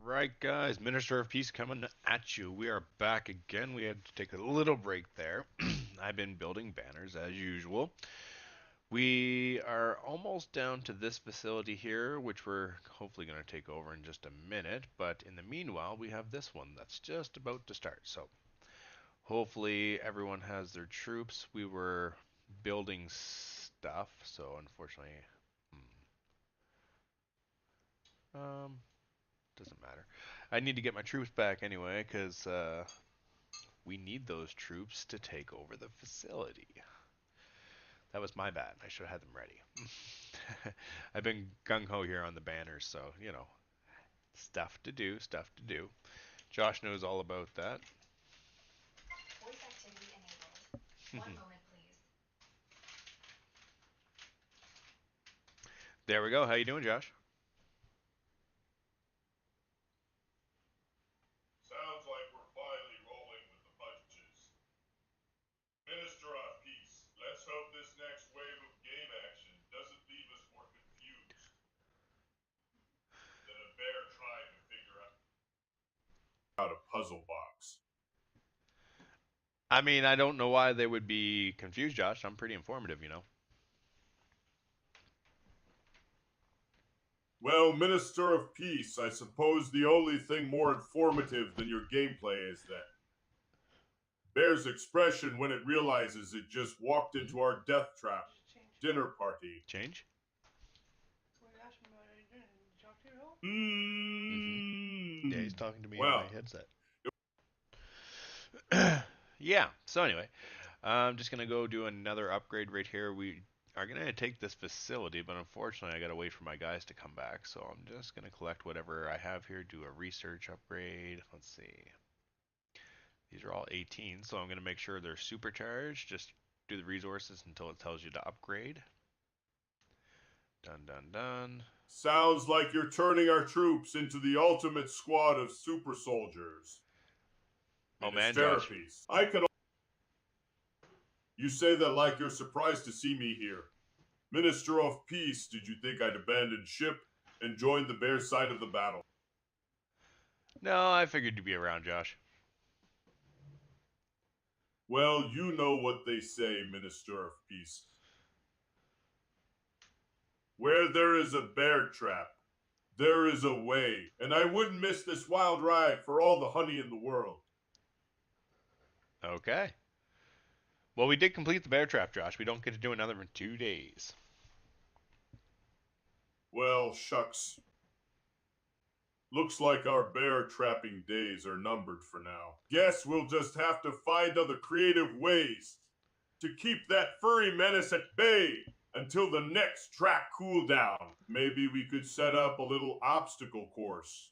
Right, guys, Minister of Peace coming at you. We are back again. We had to take a little break there. I've been building banners as usual. We are almost down to this facility here, which we're hopefully going to take over in just a minute. But in the meanwhile, we have this one that's just about to start. So hopefully everyone has their troops. We were building stuff, so unfortunately, um, doesn't matter. I need to get my troops back anyway, because we need those troops to take over the facility. That was my bad. I should have had them ready. I've been gung ho here on the banners, so stuff to do, stuff to do. Josh knows all about that. Voice activity enabled. One moment, please. There we go. How you doing, Josh? Sounds like we're finally rolling with the punches. Minister of Peace, let's hope this next wave of game action doesn't leave us more confused than a bear trying to figure out a puzzle box. I mean, I don't know why they would be confused, Josh. I'm pretty informative. Well, Minister of Peace, I suppose the only thing more informative than your gameplay is that Bear's expression when it realizes it just walked into our death trap dinner party. Change? Yeah, he's talking to me in my Well, headset. Yeah. So anyway, I'm just gonna go do another upgrade right here. We are gonna take this facility, but unfortunately, I gotta wait for my guys to come back. So I'm just gonna collect whatever I have here, do a research upgrade. Let's see. These are all 18, so I'm gonna make sure they're supercharged. Just do the resources until it tells you to upgrade. Done, done, done. sounds like you're turning our troops into the ultimate squad of super soldiers. Oh man, Minister of Josh. Peace. I could. You say that like you're surprised to see me here. Minister of Peace, did you think I'd abandon ship and join the bear side of the battle? No, I figured you'd be around, Josh. Well, you know what they say, Minister of Peace. Where there is a bear trap, there is a way, and I wouldn't miss this wild ride for all the honey in the world. Okay. Well, we did complete the bear trap, Josh. We don't get to do another in 2 days. Well, shucks. Looks like our bear trapping days are numbered for now. Guess we'll just have to find other creative ways to keep that furry menace at bay until the next track cooldown. Maybe we could set up a little obstacle course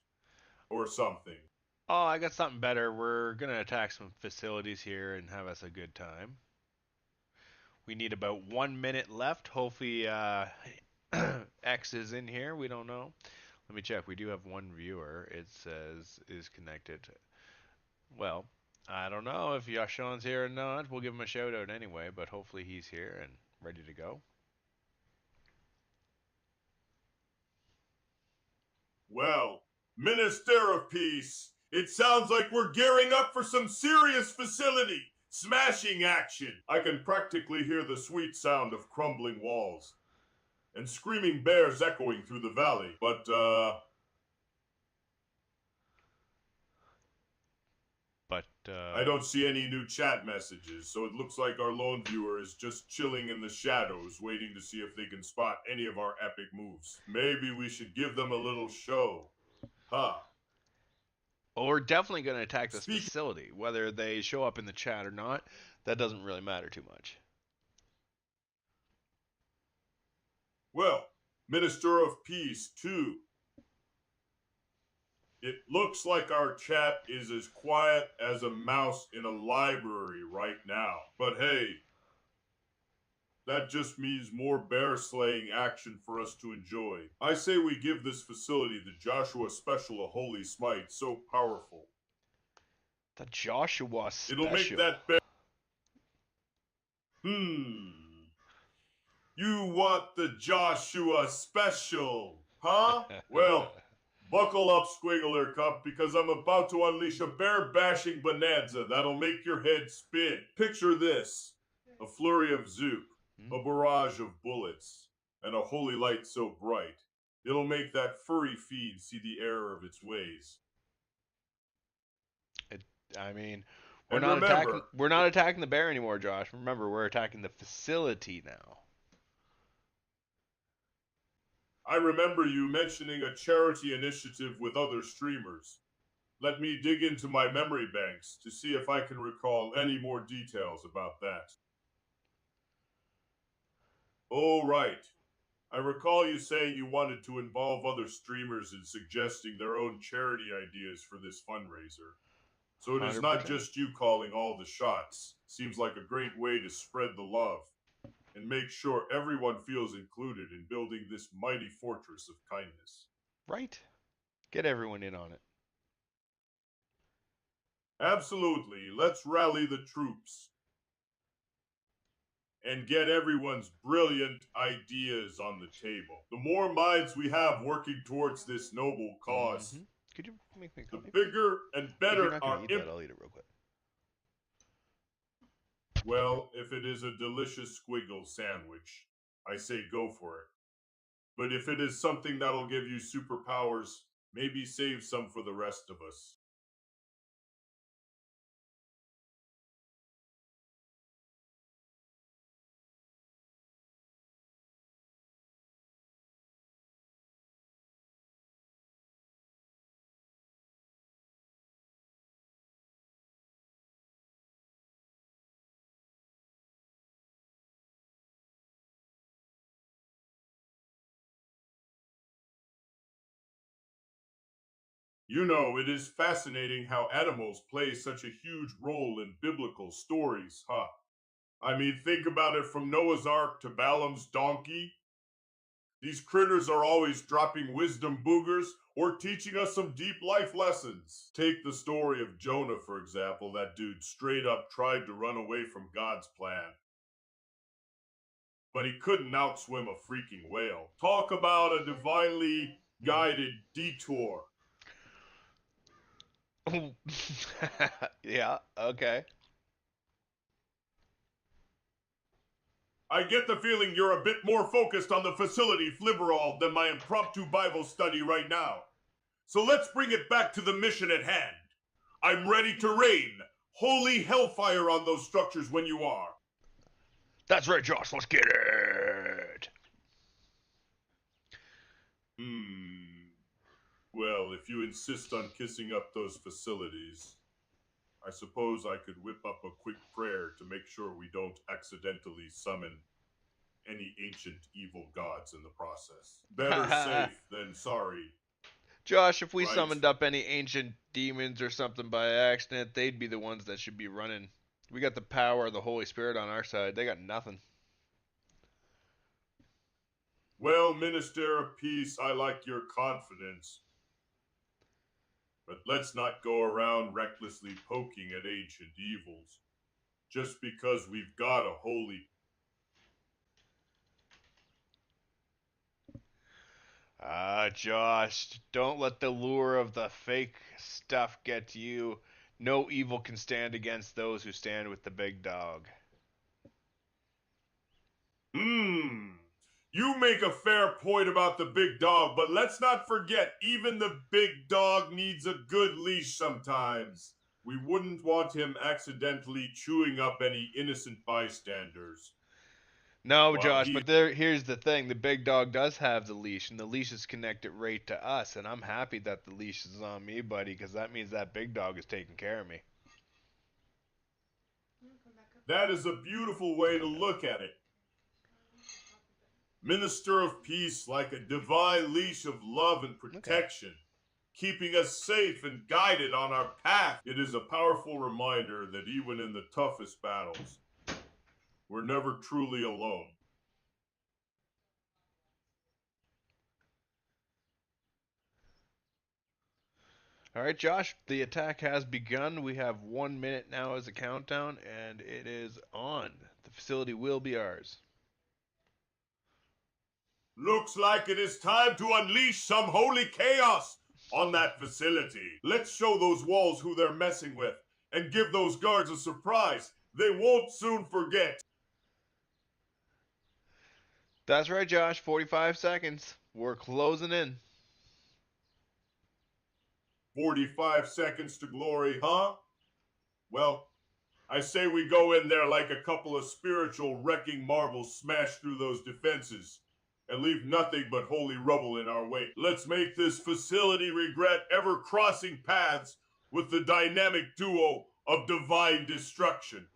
or something. Oh, I got something better. We're gonna attack some facilities here and have us a good time. We need about 1 minute left. Hopefully, X is in here. We don't know. Let me check. We do have one viewer. It says is connected. Well, I don't know if Yashon's here or not. We'll give him a shout out anyway, but hopefully he's here and ready to go. Well, Minister of Peace, it sounds like we're gearing up for some serious facility smashing action. I can practically hear the sweet sound of crumbling walls and screaming bears echoing through the valley. But I don't see any new chat messages, so it looks like our lone viewer is just chilling in the shadows, waiting to see if they can spot any of our epic moves. Maybe we should give them a little show. Huh. well, we're definitely going to attack this Speaking. facility. Whether they show up in the chat or not, that doesn't really matter too much. Well, Minister of Peace, too. It looks like our chat is as quiet as a mouse in a library right now. But hey, that just means more bear slaying action for us to enjoy. I say we give this facility the Joshua Special a holy smite, so powerful. The Joshua It'll make Special. that bear. You want the Joshua Special, huh? Well, Buckle up, Squiggler Cup, because I'm about to unleash a bear-bashing bonanza that'll make your head spin. Picture this: a flurry of zoop, a barrage of bullets, and a holy light so bright, it'll make that furry feed see the error of its ways. I mean, And remember, we're not attacking the bear anymore, Josh. Remember, we're attacking the facility now. I remember you mentioning a charity initiative with other streamers. Let me dig into my memory banks to see if I can recall any more details about that. Oh, right. I recall you saying you wanted to involve other streamers in suggesting their own charity ideas for this fundraiser. So it is not 100%. just you calling all the shots. Seems like a great way to spread the love and make sure everyone feels included in building this mighty fortress of kindness. Right? Get everyone in on it. Absolutely. Let's rally the troops and get everyone's brilliant ideas on the table. The more minds we have working towards this noble cause, Could you make me a the coffee? bigger and If you're better not our gonna eat that, I'll eat it real quick. Well, if it is a delicious squiggle sandwich, I say go for it. But if it is something that'll give you superpowers, maybe save some for the rest of us. You know, it is fascinating how animals play such a huge role in biblical stories, huh? I mean, think about it from Noah's Ark to Balaam's donkey. These critters are always dropping wisdom boogers or teaching us some deep life lessons. Take the story of Jonah, for example. That dude straight up tried to run away from God's plan, but he couldn't outswim a freaking whale. Talk about a divinely guided detour. Yeah, okay. I get the feeling you're a bit more focused on the facility Fliberall than my impromptu Bible study right now. So let's bring it back to the mission at hand. I'm ready to rain holy hellfire on those structures when you are. That's right, Josh. Let's get it. Well, if you insist on kissing up those facilities, I suppose I could whip up a quick prayer to make sure we don't accidentally summon any ancient evil gods in the process. Better safe than sorry. Josh, if we Right. summoned up any ancient demons or something by accident, they'd be the ones that should be running. We got the power of the Holy Spirit on our side. They got nothing. Well, Minister of Peace, I like your confidence. But let's not go around recklessly poking at ancient evils just because we've got a holy. Josh, don't let the lure of the fake stuff get to you. No evil can stand against those who stand with the big dog. You make a fair point about the big dog, but let's not forget, even the big dog needs a good leash sometimes. We wouldn't want him accidentally chewing up any innocent bystanders. No, While Josh, he but here's the thing. The big dog does have the leash, and the leash is connected right to us, and I'm happy that the leash is on me, buddy, because that means that big dog is taking care of me. That is a beautiful way to look at it. Minister of Peace, like a divine leash of love and protection, keeping us safe and guided on our path. It is a powerful reminder that even in the toughest battles, we're never truly alone. All right, Josh, the attack has begun. We have 1 minute now as a countdown, and it is on. The facility will be ours. Looks like it is time to unleash some holy chaos. on that facility. Let's show those walls who they're messing with and give those guards a surprise they won't soon forget. That's right, Josh. 45 seconds. We're closing in. 45 seconds to glory, huh? Well, I say we go in there like a couple of spiritual wrecking marbles, smash through those defenses, and leave nothing but holy rubble in our wake. Let's make this facility regret ever crossing paths with the dynamic duo of divine destruction.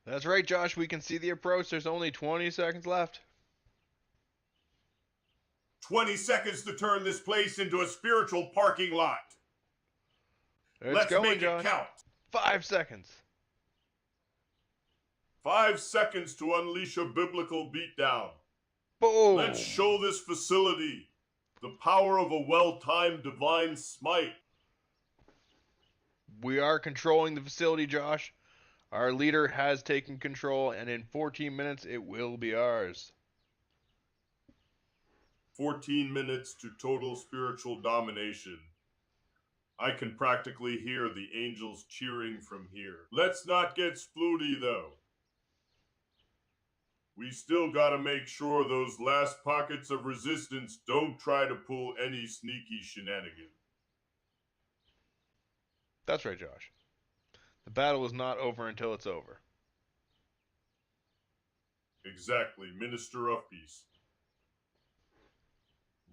That's right, Josh. We can see the approach. There's only 20 seconds left. 20 seconds to turn this place into a spiritual parking lot. Let's go, make Josh. it count. 5 seconds. 5 seconds to unleash a biblical beatdown. Boom. Let's show this facility the power of a well-timed divine smite. We are controlling the facility, Josh. Our leader has taken control, and in 14 minutes, it will be ours. 14 minutes to total spiritual domination. I can practically hear the angels cheering from here. Let's not get splooty, though. We still gotta make sure those last pockets of resistance don't try to pull any sneaky shenanigans. That's right, Josh. The battle is not over until it's over. Exactly, Minister of Peace.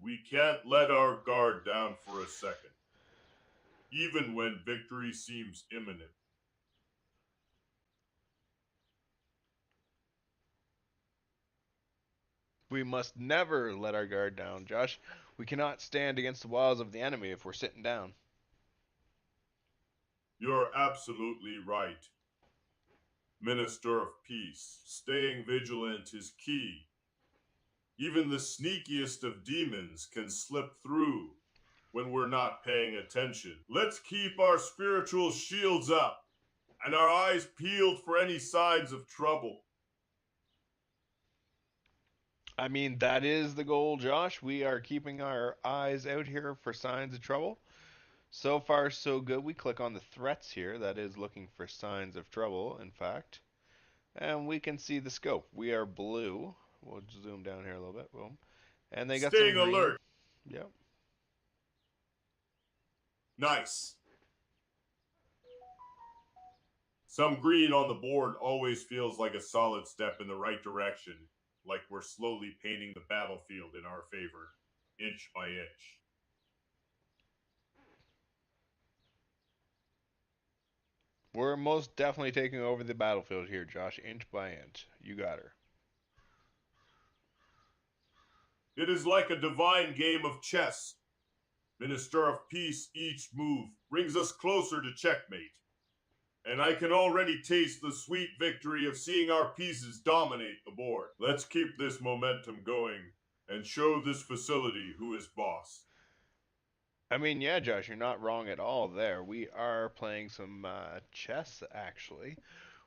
We can't let our guard down for a second, even when victory seems imminent. We must never let our guard down, Josh. We cannot stand against the walls of the enemy if we're sitting down. You're absolutely right. Minister of Peace, staying vigilant is key. Even the sneakiest of demons can slip through when we're not paying attention. Let's keep our spiritual shields up and our eyes peeled for any signs of trouble. I mean, that is the goal, Josh. We are keeping our eyes out here for signs of trouble. So far, so good. We click on the threats here. That is looking for signs of trouble, in fact. And we can see the scope. We are blue. We'll zoom down here a little bit. Boom. And they got Staying some green. alert. Yep. Nice. Some green on the board always feels like a solid step in the right direction, like we're slowly painting the battlefield in our favor, inch by inch. We're most definitely taking over the battlefield here, Josh, inch by inch. You got her. It is like a divine game of chess. Minister of Peace, each move brings us closer to checkmate. And I can already taste the sweet victory of seeing our pieces dominate the board. Let's keep this momentum going and show this facility who is boss. I mean, yeah, Josh, you're not wrong at all there. We are playing some chess, actually.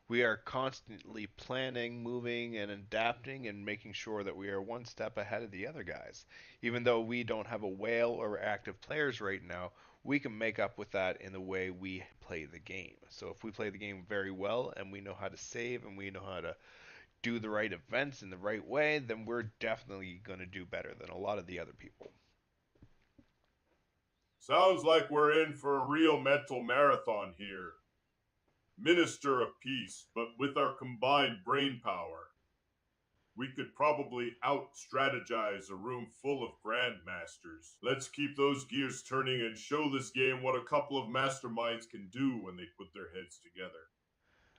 We are constantly planning, moving, and adapting and making sure that we are one step ahead of the other guys. Even though we don't have a whale or active players right now, we can make up with that in the way we play the game. So if we play the game very well and we know how to save and we know how to do the right events in the right way, then we're definitely going to do better than a lot of the other people. Sounds like we're in for a real mental marathon here. Minister of Peace, but with our combined brain power, we could probably out-strategize a room full of grandmasters. Let's keep those gears turning and show this game what a couple of masterminds can do when they put their heads together.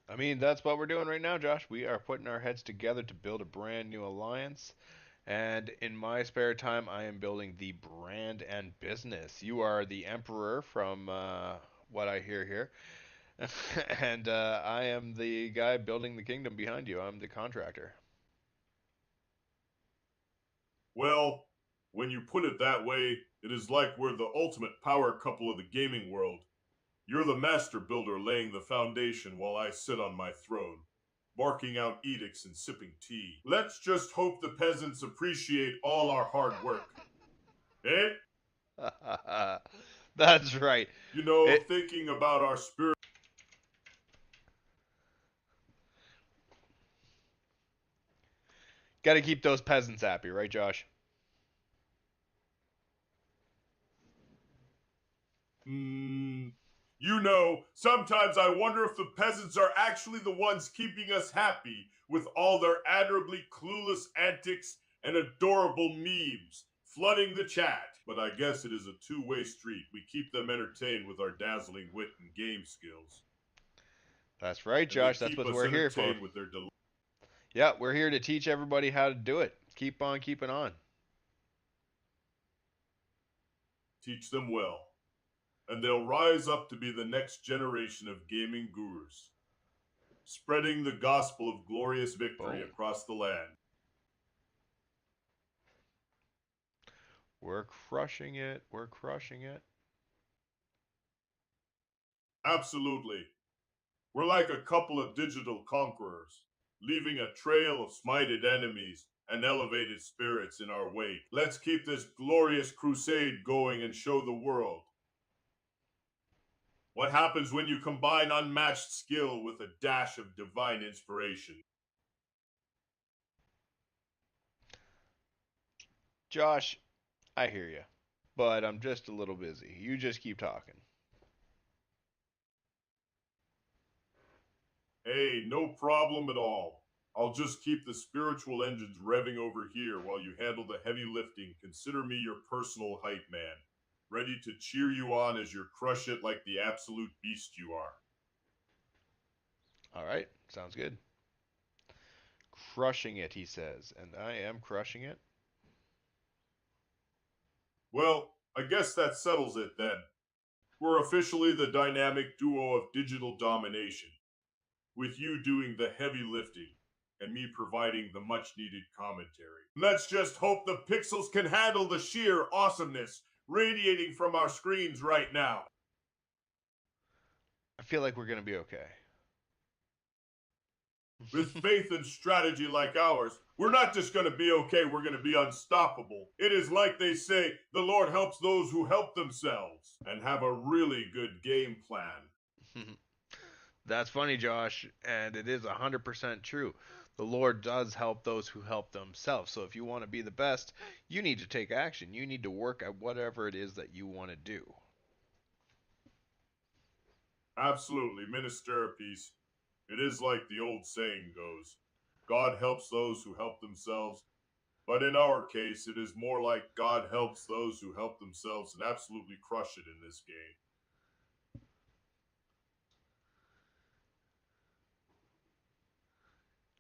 I mean, that's what we're doing right now, Josh. We are putting our heads together to build a brand new alliance. And in my spare time, I am building the brand and business. You are the emperor from what I hear here. And I am the guy building the kingdom behind you. I'm the contractor. Well, when you put it that way, it is like we're the ultimate power couple of the gaming world. You're the master builder laying the foundation while I sit on my throne, barking out edicts and sipping tea. Let's just hope the peasants appreciate all our hard work. Eh? That's right. You know, It thinking about our spirit. got to keep those peasants happy, right, Josh? Hmm. You know, sometimes I wonder if the peasants are actually the ones keeping us happy with all their admirably clueless antics and adorable memes flooding the chat. But I guess it is a two-way street. We keep them entertained with our dazzling wit and game skills, That's right, and they Josh. That's keep what us we're here for. entertained with their Yeah, we're here to teach everybody how to do it. Keep on keeping on. teach them well, and they'll rise up to be the next generation of gaming gurus, spreading the gospel of glorious victory Boom. across the land. We're crushing it. We're crushing it. Absolutely. We're like a couple of digital conquerors, leaving a trail of smited enemies and elevated spirits in our wake. Let's keep this glorious crusade going and show the world what happens when you combine unmatched skill with a dash of divine inspiration. Josh, I hear you, but I'm just a little busy. You just keep talking. Hey, no problem at all. I'll just keep the spiritual engines revving over here while you handle the heavy lifting. Consider me your personal hype man, ready to cheer you on as you crush it like the absolute beast you are. All right, sounds good. Crushing it, he says, and I am crushing it. Well, I guess that settles it then. We're officially the dynamic duo of digital domination, with you doing the heavy lifting and me providing the much needed commentary. Let's just hope the pixels can handle the sheer awesomeness radiating from our screens right now. I feel like we're gonna be okay. With faith and strategy like ours, we're not just going to be okay, we're going to be unstoppable. It is like they say, the Lord helps those who help themselves and have a really good game plan. That's funny, Josh, and it is 100% true. The Lord does help those who help themselves. So if you want to be the best, you need to take action. You need to work at whatever it is that you want to do. Absolutely, Minister of Peace. It is like the old saying goes, God helps those who help themselves. But in our case, it is more like God helps those who help themselves and absolutely crush it in this game.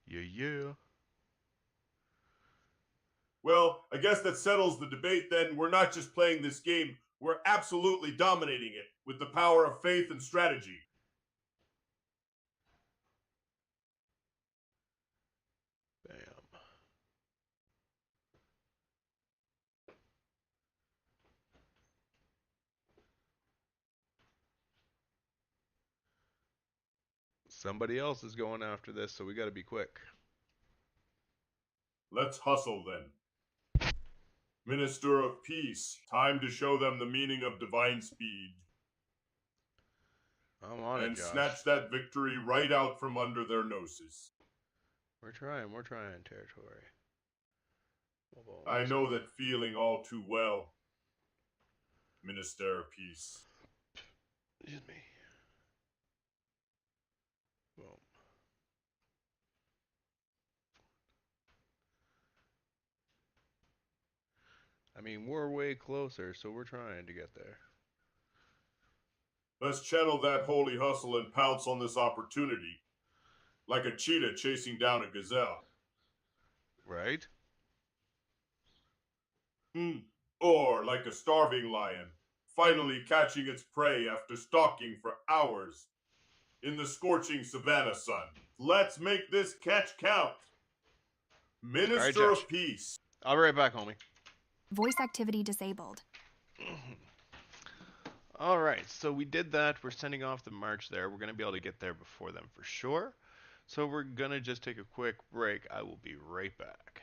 Yeah, yeah. Well, I guess that settles the debate then. We're not just playing this game, we're absolutely dominating it with the power of faith and strategy. Bam. Somebody else is going after this, so we got to be quick. Let's hustle then. Minister of Peace, time to show them the meaning of divine speed. I'm on it, And Josh. snatch that victory right out from under their noses. We're trying, territory. I know that feeling all too well, Minister of Peace. Excuse me. Boom. I mean, we're way closer, so we're trying to get there. Let's channel that holy hustle and pounce on this opportunity, like a cheetah chasing down a gazelle. Right? Or like a starving lion, finally catching its prey after stalking for hours in the scorching savannah sun. Let's make this catch count. Minister Josh. of Peace. I'll be right back, homie. Voice activity disabled. All right, so we did that. We're sending off the march there. We're going to be able to get there before them for sure. So we're going to just take a quick break. I will be right back.